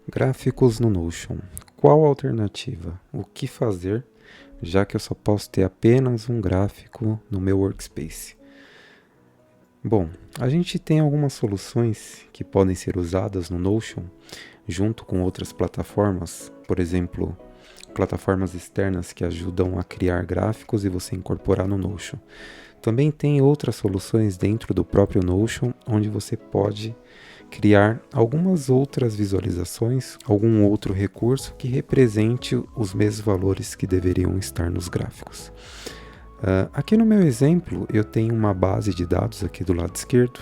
Gráficos no Notion. Qual a alternativa? O que fazer, já que eu só posso ter apenas um gráfico no meu workspace? Bom, a gente tem algumas soluções que podem ser usadas no Notion junto com outras plataformas, por exemplo, plataformas externas que ajudam a criar gráficos e você incorporar no Notion. Também tem outras soluções dentro do próprio Notion, onde você pode criar algumas outras visualizações, algum outro recurso que represente os mesmos valores que deveriam estar nos gráficos. Aqui no meu exemplo, eu tenho uma base de dados aqui do lado esquerdo.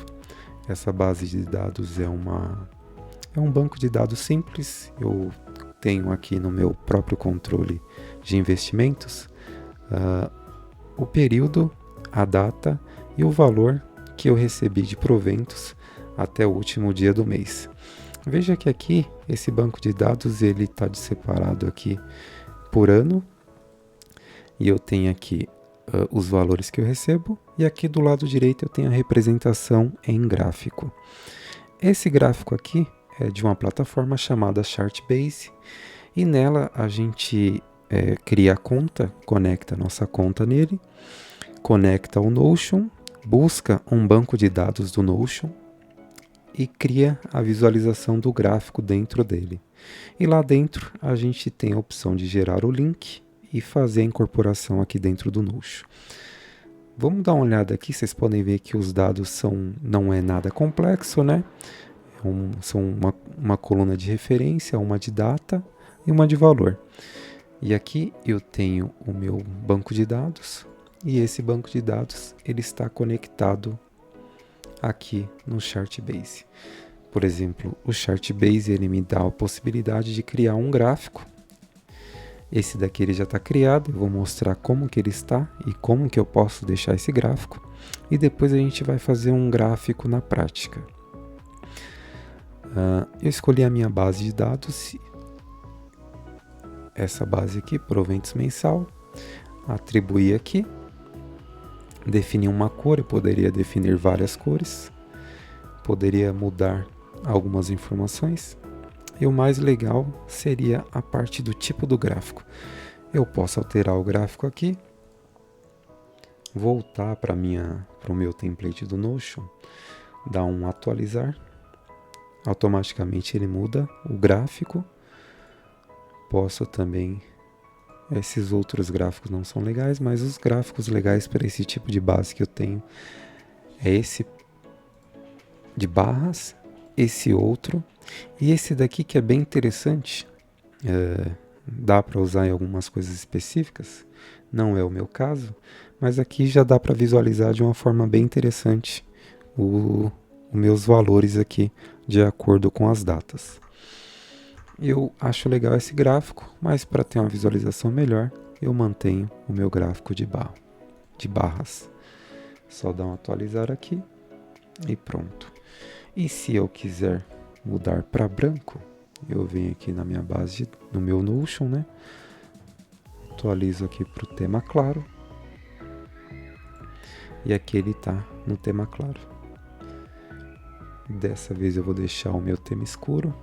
Essa base de dados é um banco de dados simples. Eu tenho aqui no meu próprio controle de investimentos o período, a data e o valor que eu recebi de proventos até o último dia do mês. Veja que aqui esse banco de dados ele está separado aqui por ano e eu tenho aqui os valores que eu recebo e aqui do lado direito eu tenho a representação em gráfico. Esse gráfico aqui é de uma plataforma chamada Chartbase e nela a gente cria a conta, conecta a nossa conta nele, conecta o Notion, busca um banco de dados do Notion e cria a visualização do gráfico dentro dele. E lá dentro a gente tem a opção de gerar o link e fazer a incorporação aqui dentro do Notion. Vamos dar uma olhada aqui, vocês podem ver que os dados não é nada complexo, né? São uma coluna de referência, uma de data e uma de valor. E aqui eu tenho o meu banco de dados e esse banco de dados ele está conectado aqui no Chartbase. Por exemplo, o Chartbase ele me dá a possibilidade de criar um gráfico. Esse daqui ele já está criado, eu vou mostrar como que ele está e como que eu posso deixar esse gráfico. E depois a gente vai fazer um gráfico na prática. Eu escolhi a minha base de dados, essa base aqui, proventos mensal, atribuí aqui, defini uma cor, eu poderia definir várias cores, poderia mudar algumas informações. E o mais legal seria a parte do tipo do gráfico. Eu posso alterar o gráfico aqui, voltar para o meu template do Notion, dar um atualizar, automaticamente ele muda o gráfico. Posso também, esses outros gráficos não são legais, mas os gráficos legais para esse tipo de base que eu tenho é esse de barras, esse outro e esse daqui que é bem interessante. Dá para usar em algumas coisas específicas, não é o meu caso, mas aqui já dá para visualizar de uma forma bem interessante os meus valores aqui de acordo com as datas. Eu acho legal esse gráfico, mas para ter uma visualização melhor, eu mantenho o meu gráfico de barras. Só dar um atualizar aqui e pronto. E se eu quiser mudar para branco, eu venho aqui na minha base, no meu Notion, né? Atualizo aqui para o tema claro. E aqui ele está no tema claro. Dessa vez eu vou deixar o meu tema escuro.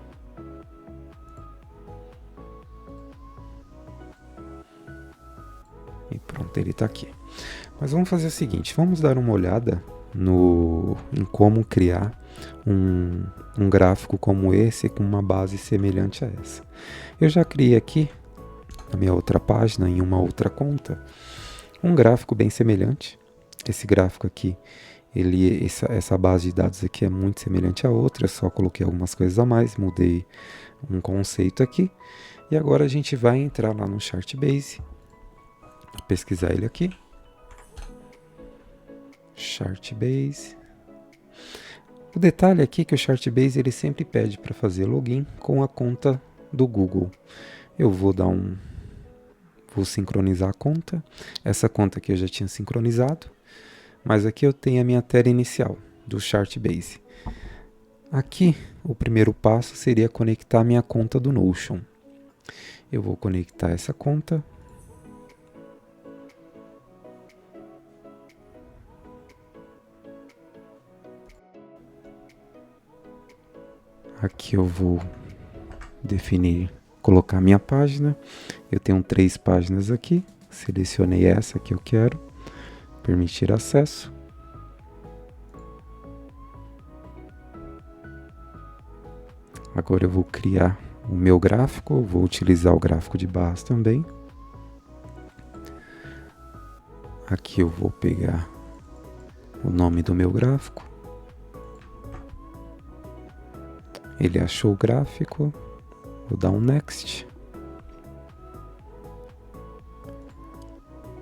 E pronto, ele está aqui. Mas vamos fazer o seguinte, vamos dar uma olhada em como criar um gráfico como esse com uma base semelhante a essa. Eu já criei aqui na minha outra página, em uma outra conta, um gráfico bem semelhante. Esse gráfico aqui, essa base de dados aqui é muito semelhante à outra, só coloquei algumas coisas a mais, mudei um conceito aqui. E agora a gente vai entrar lá no Chartbase, pesquisar ele aqui. Chartbase. O detalhe aqui é que o Chartbase ele sempre pede para fazer login com a conta do Google. Eu vou sincronizar a conta. Essa conta aqui eu já tinha sincronizado, mas aqui eu tenho a minha tela inicial do Chartbase. Aqui o primeiro passo seria conectar a minha conta do Notion. Eu vou conectar essa conta. Aqui eu vou definir, colocar minha página. Eu tenho 3 páginas aqui, selecionei essa que eu quero, permitir acesso. Agora eu vou criar o meu gráfico, vou utilizar o gráfico de barras também. Aqui eu vou pegar o nome do meu gráfico. Ele achou o gráfico, vou dar um Next.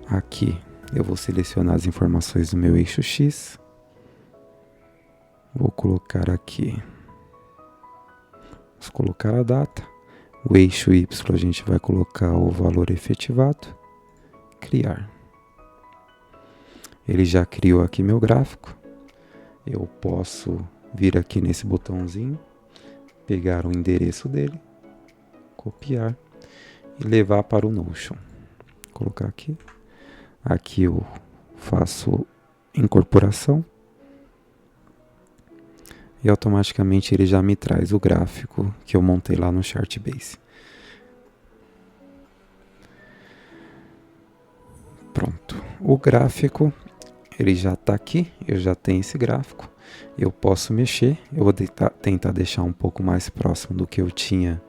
Aqui eu vou selecionar as informações do meu eixo X. Vou colocar aqui, vamos colocar a data. O eixo Y a gente vai colocar o valor efetivado. Criar. Ele já criou aqui meu gráfico. Eu posso vir aqui nesse botãozinho, pegar o endereço dele, copiar e levar para o Notion. Colocar aqui. Aqui eu faço incorporação e automaticamente ele já me traz o gráfico que eu montei lá no Chartbase. Pronto. O gráfico, ele já está aqui, eu já tenho esse gráfico. Eu posso mexer, eu vou tentar deixar um pouco mais próximo do que eu tinha,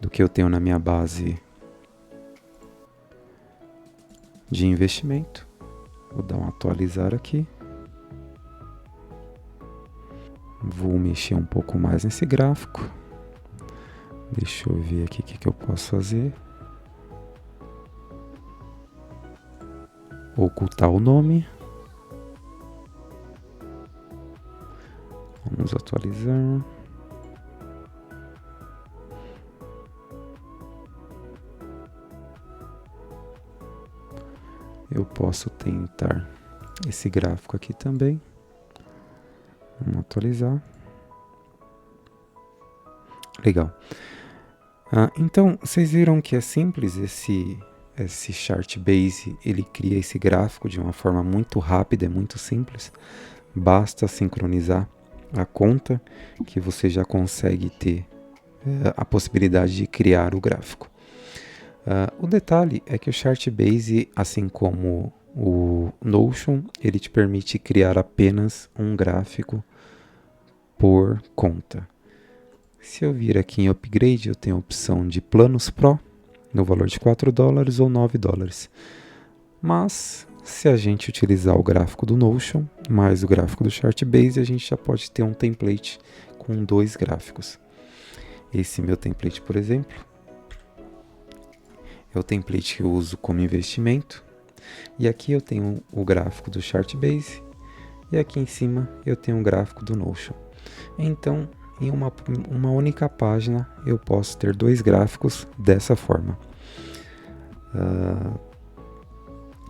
do que eu tenho na minha base de investimento. Vou dar um atualizar aqui. Vou mexer um pouco mais nesse gráfico. Deixa eu ver aqui o que eu posso fazer. Ocultar o nome. Vamos atualizar. Eu posso tentar esse gráfico aqui também. Vamos atualizar. Legal. Então, vocês viram que é simples esse Chartbase, ele cria esse gráfico de uma forma muito rápida, é muito simples. Basta sincronizar a conta que você já consegue ter a possibilidade de criar o gráfico. O detalhe é que o Chartbase, assim como o Notion, ele te permite criar apenas um gráfico por conta. Se eu vir aqui em Upgrade, eu tenho a opção de Planos Pro, no valor de $4 ou $9. Mas, se a gente utilizar o gráfico do Notion, mais o gráfico do Chartbase, a gente já pode ter um template com 2 gráficos. Esse meu template, por exemplo, é o template que eu uso como investimento. E aqui eu tenho o gráfico do Chartbase e aqui em cima eu tenho o gráfico do Notion. Então, em uma única página eu posso ter 2 gráficos dessa forma.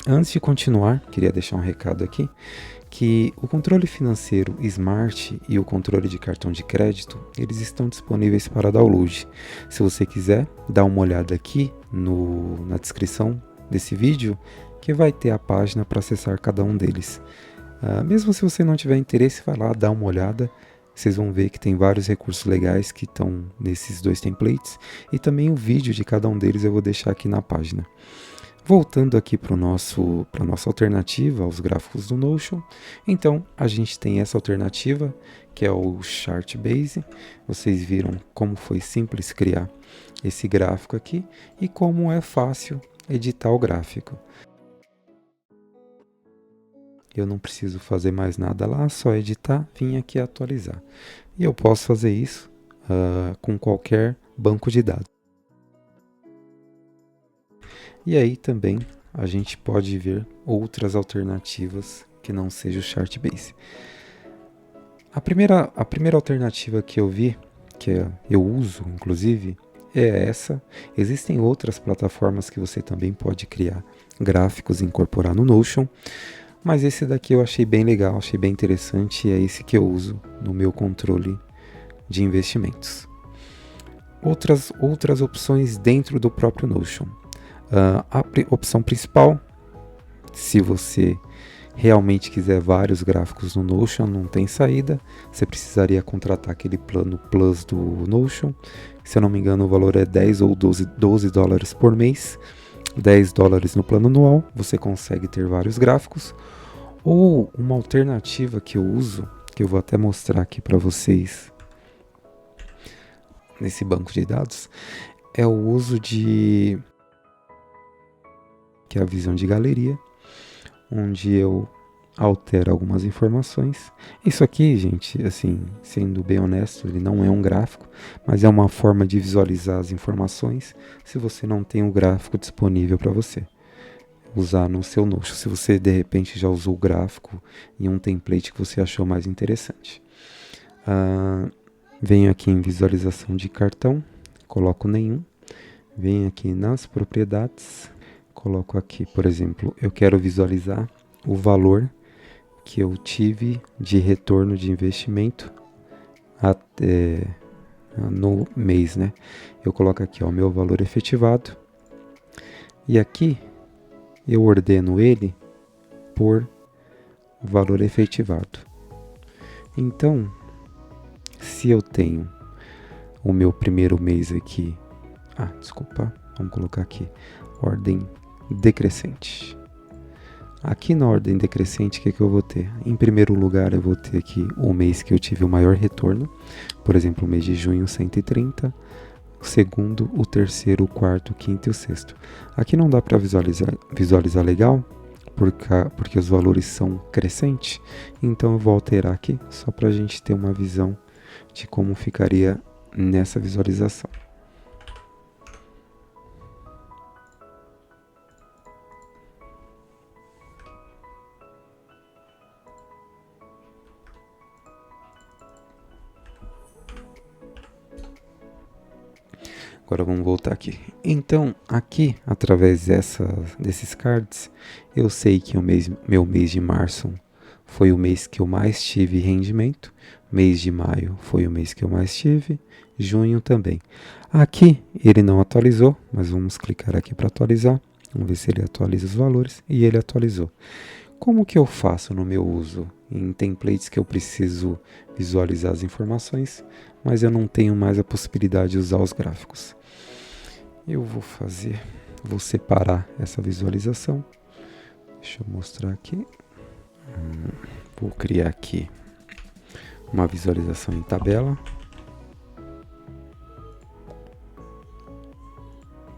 Antes de continuar, queria deixar um recado aqui, que o controle financeiro Smart e o controle de cartão de crédito, eles estão disponíveis para download. Se você quiser, dá uma olhada aqui na descrição desse vídeo, que vai ter a página para acessar cada um deles. Mesmo se você não tiver interesse, vai lá, dá uma olhada. Vocês vão ver que tem vários recursos legais que estão nesses 2 templates. E também o vídeo de cada um deles eu vou deixar aqui na página. Voltando aqui para a nossa alternativa aos gráficos do Notion. Então, a gente tem essa alternativa, que é o Chartbase. Vocês viram como foi simples criar esse gráfico aqui e como é fácil editar o gráfico. Eu não preciso fazer mais nada lá, só editar, vim aqui atualizar. E eu posso fazer isso com qualquer banco de dados. E aí também a gente pode ver outras alternativas que não seja o Chartbase. A primeira alternativa que eu vi, que eu uso inclusive, é essa. Existem outras plataformas que você também pode criar gráficos e incorporar no Notion. Mas esse daqui eu achei bem legal, achei bem interessante e é esse que eu uso no meu controle de investimentos. Outras opções dentro do próprio Notion. A opção principal, se você realmente quiser vários gráficos no Notion, não tem saída. Você precisaria contratar aquele plano Plus do Notion. Se eu não me engano, o valor é 10 ou 12 dólares por mês. 10 dólares no plano anual, você consegue ter vários gráficos. Ou uma alternativa que eu uso, que eu vou até mostrar aqui para vocês nesse banco de dados, é o uso de que é a visão de galeria, onde eu altero algumas informações. Isso aqui, gente, assim, sendo bem honesto, ele não é um gráfico, mas é uma forma de visualizar as informações se você não tem o gráfico disponível para você usar no seu Notion, se você de repente já usou o gráfico em um template que você achou mais interessante. Venho aqui em visualização de cartão, coloco nenhum, venho aqui nas propriedades, coloco aqui, por exemplo, eu quero visualizar o valor que eu tive de retorno de investimento até no mês, né? Eu coloco aqui o meu valor efetivado e aqui eu ordeno ele por valor efetivado. Então, se eu tenho o meu primeiro mês aqui, vamos colocar aqui, ordem decrescente. Aqui na ordem decrescente, o que eu vou ter? Em primeiro lugar, eu vou ter aqui o mês que eu tive o maior retorno, por exemplo, o mês de junho, 130, o segundo, o terceiro, o quarto, o quinto e o sexto. Aqui não dá para visualizar legal, porque os valores são crescentes, então eu vou alterar aqui, só para a gente ter uma visão de como ficaria nessa visualização. Agora vamos voltar aqui. Então, aqui, através desses cards, eu sei que meu mês de março foi o mês que eu mais tive rendimento. Mês de maio foi o mês que eu mais tive. Junho também. Aqui, ele não atualizou, mas vamos clicar aqui para atualizar. Vamos ver se ele atualiza os valores. E ele atualizou. Como que eu faço no meu uso? Em templates que eu preciso visualizar as informações, mas eu não tenho mais a possibilidade de usar os gráficos. Eu vou separar essa visualização. Deixa eu mostrar aqui. Vou criar aqui uma visualização em tabela.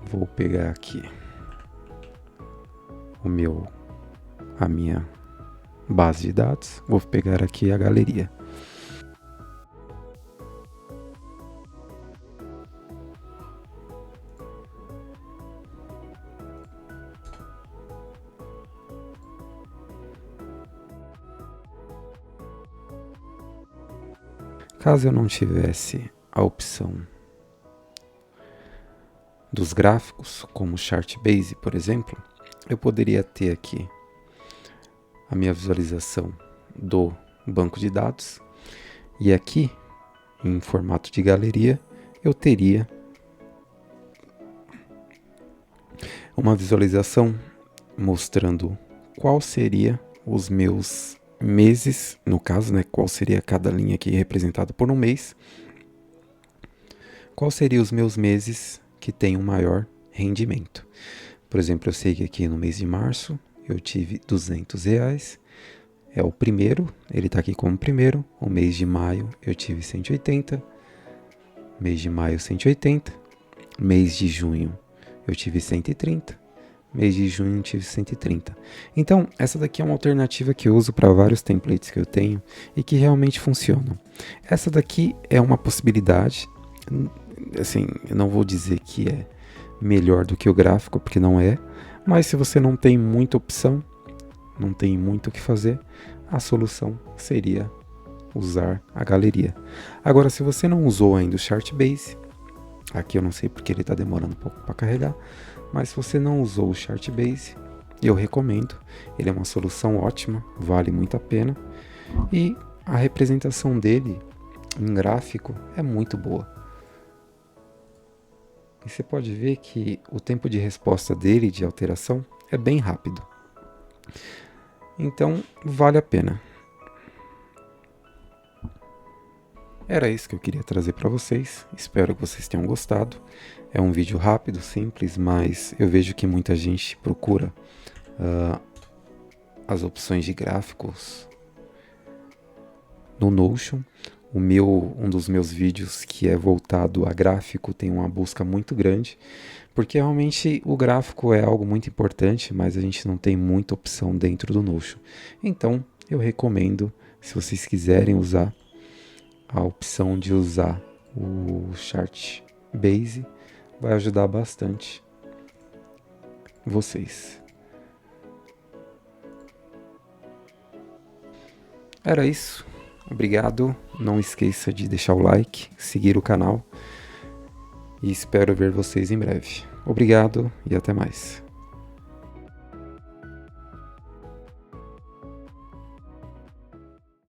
Vou pegar aqui a minha base de dados. Vou pegar aqui a galeria. Caso eu não tivesse a opção dos gráficos, como Chartbase, por exemplo, eu poderia ter aqui a minha visualização do banco de dados e aqui, em formato de galeria, eu teria uma visualização mostrando qual seria os meus meses, no caso, né, qual seria cada linha aqui representada por um mês, qual seriam os meus meses que têm um maior rendimento. Por exemplo, eu sei que aqui no mês de março eu tive R$200, é o primeiro, ele está aqui como primeiro. O mês de maio eu tive 180, mês de maio 180, mês de junho eu tive 130, mês de junho eu tive 130. Então, essa daqui é uma alternativa que eu uso para vários templates que eu tenho e que realmente funcionam. Essa daqui é uma possibilidade, assim, eu não vou dizer que é melhor do que o gráfico, porque não é, mas se você não tem muita opção, não tem muito o que fazer, a solução seria usar a galeria. Agora, se você não usou ainda o Chartbase, aqui eu não sei porque ele está demorando um pouco para carregar, mas se você não usou o Chartbase, eu recomendo. Ele é uma solução ótima, vale muito a pena e a representação dele em gráfico é muito boa. E você pode ver que o tempo de resposta dele, de alteração, é bem rápido. Então, vale a pena. Era isso que eu queria trazer para vocês. Espero que vocês tenham gostado. É um vídeo rápido, simples, mas eu vejo que muita gente procura as opções de gráficos no Notion. Um dos meus vídeos que é voltado a gráfico tem uma busca muito grande, porque realmente o gráfico é algo muito importante, mas a gente não tem muita opção dentro do Notion. Então, eu recomendo, se vocês quiserem usar a opção de usar o Chartbase, vai ajudar bastante vocês. Era isso. Obrigado. Não esqueça de deixar o like, seguir o canal e espero ver vocês em breve. Obrigado e até mais.